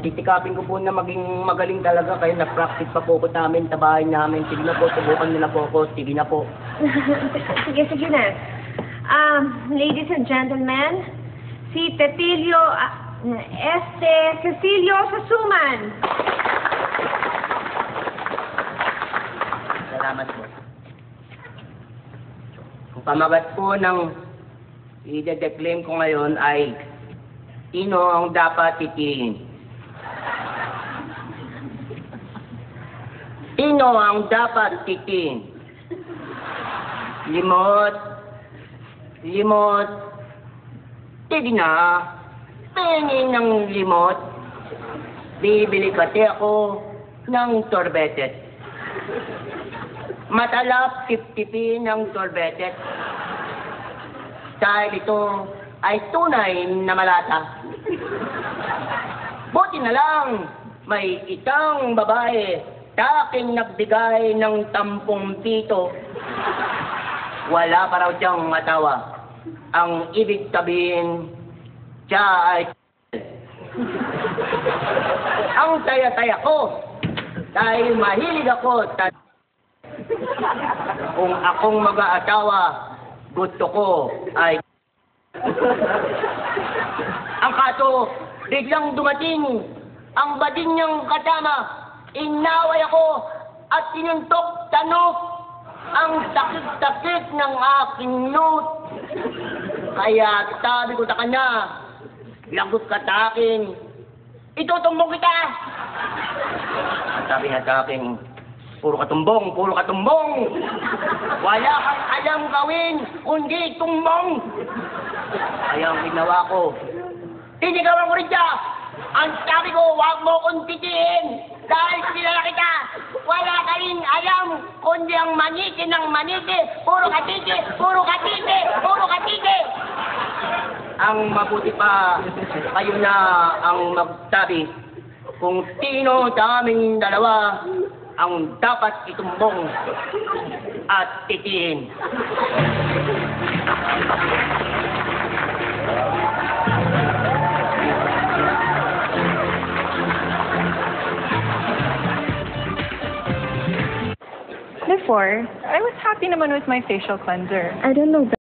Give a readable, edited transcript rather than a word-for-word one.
Titikapin ko po na maging magaling talaga kayo. Na-practice pa po ko namin, tabahin namin. Sige na po, subukan nyo na po ako. Sige na po. Sige na. Ladies and gentlemen, si Cecilio Sasuman. Salamat po. Ang pamagat po ng i-declaim ko ngayon ay sino ang dapat titingin? Sino ang dapat titingin? Limot. Sige na. Tingin ng limot. Bibili kasi ako ng sorbetes. Matalap 50p ng sorbetes. Dahil ito ay tunay na malata. Buti na lang, may isang babae sa akin nagbigay ng 10 pito. Wala pa raw siyang matawa. Ang ibig sabihin, siya ay ang saya-saya ko dahil mahilig ako sa kung akong mag-aasawa, gusto ko ay ang kaso, biglang dumating ang bading niyang kasama. Inaway ako at sinuntok sa note. Ang sakit-sakit ng aking note. Kaya sabi ko sa kanya, lagot ka sa akin, itutumbong kita. Sabi niya sa akin, puro katumbong. Wala kang alam gawin, kundi tumbong. Kaya ang ginawa ko, tinigawan ko rin siya. Ang sabi ko, huwag mo kong titiin. Dahil kilala kita, wala ka rin alam, kundi ang maniki ng maniki. Puro katiti. Ang mabuti pa, kayo na ang magsabi kung sino sa aming dalawa ang dapat itumbong at titiin. Before, I was happy naman with my facial cleanser. I don't know.